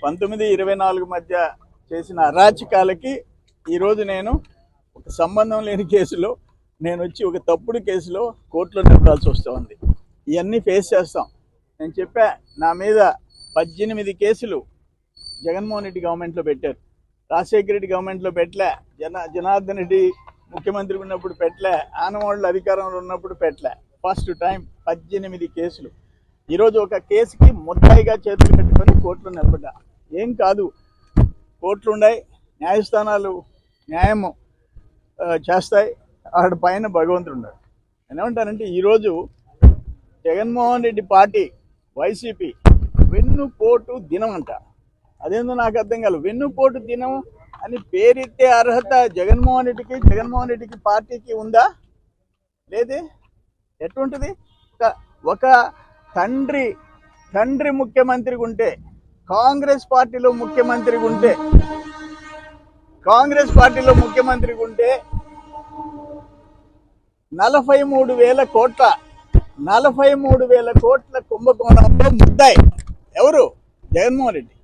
19-24 మధ్య చేసిన అరాచకాలకి ఈరోజు నేను ఒక సంబంధం లేని కేసులో నేను వచ్చి ఒక తప్పుడు కేసులో కోర్టులో నిలబడాల్సి వస్తుంది. ఇవన్నీ ఫేస్ చేస్తాం. నేను చెప్పా, నా మీద 18 కేసులు జగన్మోహన్ రెడ్డి గవర్నమెంట్లో పెట్టారు, రాజశేఖర రెడ్డి గవర్నమెంట్లో పెట్టలే, జనార్దన్ రెడ్డి ముఖ్యమంత్రి ఉన్నప్పుడు పెట్టలే, ఆనవాళ్ళు అధికారంలో ఉన్నప్పుడు పెట్టలే. ఫస్ట్ టైం 18 కేసులు. ఈరోజు ఒక కేసుకి ముద్దాయిగా చేతులు పెట్టుకొని కోర్టులో నిలబడ్డా. ఏం కాదు, కోర్టులు ఉన్నాయి, న్యాయస్థానాలు న్యాయము చేస్తాయి, ఆడ పైన భగవంతుడు ఉన్నాడు. నేనేమంటానంటే ఈరోజు జగన్మోహన్ రెడ్డి పార్టీ వైసీపీ వెన్నుపోటు దినం అంట. అదేందో నాకు అర్థం కాదు. వెన్నుపోటు దినం అని పేరెత్తే అర్హత జగన్మోహన్ రెడ్డికి పార్టీకి ఉందా? లేదే. ఎటువంటిది? ఒక తండ్రి ముఖ్యమంత్రిగా ఉంటే, కాంగ్రెస్ పార్టీలో ముఖ్యమంత్రిగా ఉంటే 43,000 కోట్ల కుంభకోణంలో ముద్దాయి ఎవరు? జగన్మోహన్ రెడ్డి.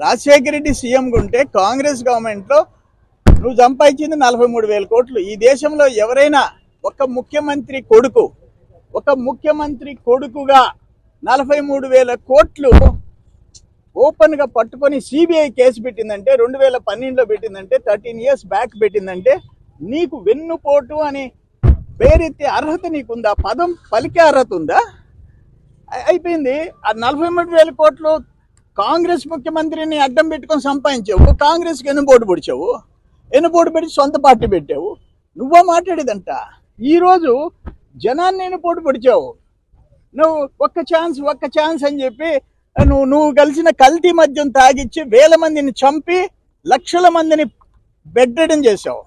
రాజశేఖర రెడ్డి సీఎంగా ఉంటే కాంగ్రెస్ గవర్నమెంట్లో నువ్వు సంపాదించింది 43,000 కోట్లు. ఈ దేశంలో ఎవరైనా ఒక ముఖ్యమంత్రి కొడుకుగా 43,000 కోట్లు ఓపెన్గా పట్టుకొని సిబిఐ కేసు పెట్టిందంటే, 2012లో పెట్టిందంటే, 13 years బ్యాక్ పెట్టిందంటే, నీకు వెన్నుపోటు అని పేరెత్తే అర్హత నీకుందా? పదం పలికే అర్హత ఉందా? అయిపోయింది. ఆ 43,000 కోట్లు కాంగ్రెస్ ముఖ్యమంత్రిని అడ్డం పెట్టుకొని సంపాదించావు. కాంగ్రెస్కి ఎన్నుపోటు పెట్టి సొంత పార్టీ పెట్టావు. నువ్వో మాట్లాడేదంట. ఈరోజు జనాన్ని ఎన్నుపోటు పొడిచావు. నువ్వు ఒక్క ఛాన్స్ అని చెప్పి నువ్వు కలిసిన కల్తీ మద్యం తాగిచ్చి 1000 మందిని చంపి లక్షల మందిని బెడ్రెడన్ చేసావు,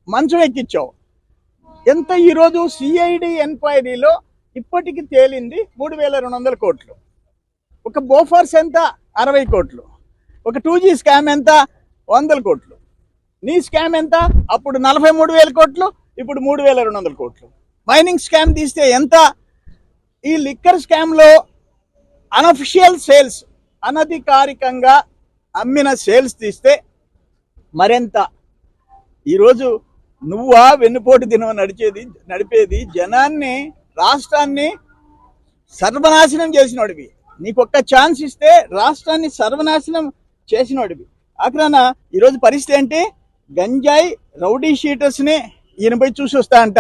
మంచం ఎక్కించావు. ఎంత? ఈరోజు సిఐడి ఎంక్వైరీలో ఇప్పటికి తేలింది 3,200 కోట్లు. ఒక బోఫర్స్ ఎంత? 60 కోట్లు. ఒక 2G స్కామ్ ఎంత? 100 కోట్లు. నీ స్కామ్ ఎంత? అప్పుడు 43,000 కోట్లు, ఇప్పుడు 3,200 కోట్లు. మైనింగ్ స్కామ్ తీస్తే ఎంత? ఈ లిక్కర్ స్కామ్లో అనఫిషియల్ సేల్స్, అనధికారికంగా అమ్మిన సేల్స్ తీస్తే మరెంత? ఈరోజు నువ్వా వెన్నుపోటు దినం నడిపేది? జనాన్ని, రాష్ట్రాన్ని సర్వనాశనం చేసినోడివి. నీకొక్క ఛాన్స్ ఇస్తే రాష్ట్రాన్ని సర్వనాశనం చేసినోడివి. ఆఖరాన ఈరోజు పరిస్థితి ఏంటి? గంజాయి రౌడీ షీటర్స్ని ఈయన పోయి చూసి వస్తా అంట.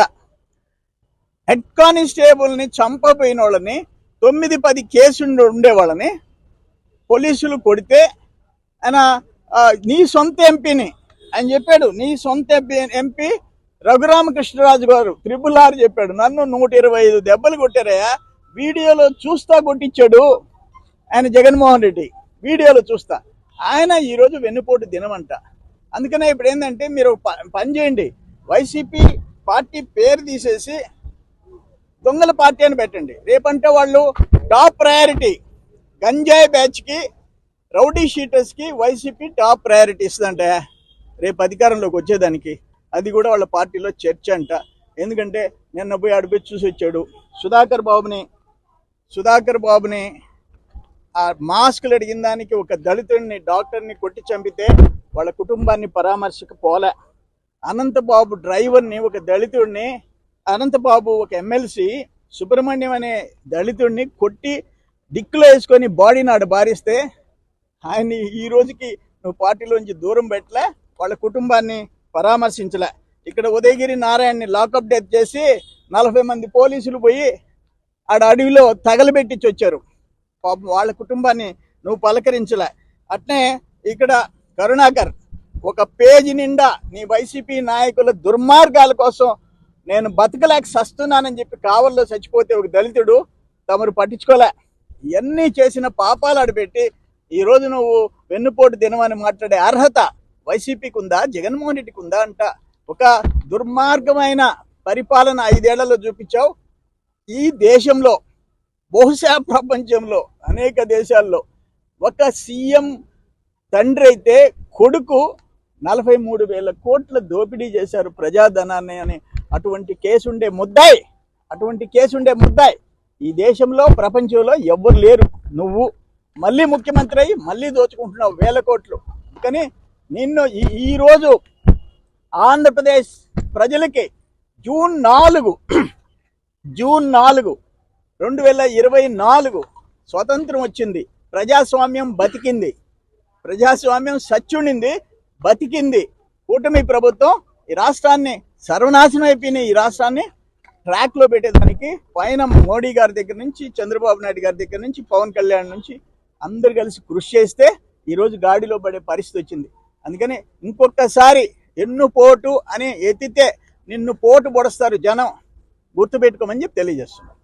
హెడ్ కానిస్టేబుల్ని చంపబోయిన వాళ్ళని, 9-10 కేసులు ఉండేవాళ్ళని పోలీసులు కొడితే ఆయన నీ సొంత ఎంపీని అని చెప్పాడు. నీ సొంత ఎంపీ రఘురామకృష్ణరాజు గారు RRR చెప్పాడు, నన్ను 125 దెబ్బలు కొట్టారయ్యా, వీడియోలో చూస్తా కొట్టించాడు ఆయన జగన్మోహన్ రెడ్డి, వీడియోలో చూస్తా. ఆయన ఈరోజు వెన్నుపోటు దినమంట. అందుకనే ఇప్పుడు ఏంటంటే, మీరు పని చేయండి, వైసీపీ పార్టీ పేరు తీసేసి దొంగల పార్టీ అని పెట్టండి. రేపంటే వాళ్ళు టాప్ ప్రయారిటీ గంజాయి బ్యాచ్కి, రౌడీ షీటర్స్కి వైసీపీ టాప్ ప్రయారిటీ ఇస్తుందంట రేపు అధికారంలోకి వచ్చేదానికి. అది కూడా వాళ్ళ పార్టీలో చర్చ అంట. ఎందుకంటే నిన్న పోయి అడిపోయి చూసి వచ్చాడు సుధాకర్ బాబుని ఆ మాస్కులు అడిగిన దానికి ఒక దళితుడిని, డాక్టర్ని కొట్టి చంపితే వాళ్ళ కుటుంబాన్ని పరామర్శకు పోలే. అనంతబాబు డ్రైవర్ని, ఒక దళితుడిని, అనంతబాబు ఒక ఎమ్మెల్సీ సుబ్రహ్మణ్యం అనే దళితుడిని కొట్టి డిక్కులో వేసుకొని బాడీని ఆడ బారిస్తే ఆయన్ని ఈ రోజుకి నువ్వు పార్టీలోంచి దూరం పెట్టలే, వాళ్ళ కుటుంబాన్ని పరామర్శించలే. ఇక్కడ ఉదయగిరి నారాయణని లాకప్ డెత్ చేసి 40 మంది పోలీసులు పోయి ఆడ అడవిలో తగలబెట్టించి వచ్చారు. పాపం వాళ్ళ కుటుంబాన్ని నువ్వు పలకరించలే. అట్నే ఇక్కడ కరుణాకర్ ఒక పేజీ నిండా నీ వైసీపీ నాయకుల దుర్మార్గాల కోసం నేను బతకలేక సస్తున్నానని చెప్పి కావల్లో చచ్చిపోతే ఒక దళితుడు తమరు పట్టించుకోలే. ఇవన్నీ చేసిన పాపాలు ఆడబెట్టి ఈరోజు నువ్వు వెన్నుపోటు దినమని మాట్లాడే అర్హత వైసీపీకి ఉందా, జగన్మోహన్ రెడ్డికి ఉందా అంట. ఒక దుర్మార్గమైన పరిపాలన 5 ఏళ్లలో చూపించావు. ఈ దేశంలో, బహుశా ప్రపంచంలో అనేక దేశాల్లో ఒక సీఎం తండ్రి అయితే కొడుకు 43,000 కోట్ల దోపిడీ చేశారు ప్రజాధనాన్ని అని అటువంటి కేసుండే ముద్దాయి ఈ దేశంలో, ప్రపంచంలో ఎవ్వరు లేరు. నువ్వు మళ్ళీ ముఖ్యమంత్రి అయ్యి మళ్ళీ దోచుకుంటున్నావు 1000 కోట్లు. కానీ నిన్ను ఈరోజు ఆంధ్రప్రదేశ్ ప్రజలకి జూన్ 4 2024 స్వతంత్రం వచ్చింది. ప్రజాస్వామ్యం బతికింది, ప్రజాస్వామ్యం సచ్చుండింది, బతికింది. కూటమి ప్రభుత్వం ఈ రాష్ట్రాన్ని సర్వనాశనం అయిపోయిన ఈ రాష్ట్రాన్ని ట్రాక్లో పెట్టేదానికి పైన మోడీ గారి దగ్గర నుంచి, చంద్రబాబు నాయుడు గారి దగ్గర నుంచి, పవన్ కళ్యాణ్ నుంచి అందరు కలిసి కృషి చేస్తే ఈరోజు గాడిలో పడే పరిస్థితి వచ్చింది. అందుకని ఇంకొకసారి ఎన్ను పోటు అని ఎత్తితే నిన్ను పోటు పొడుస్తారు జనం, గుర్తుపెట్టుకోమని చెప్పి తెలియజేస్తున్నారు.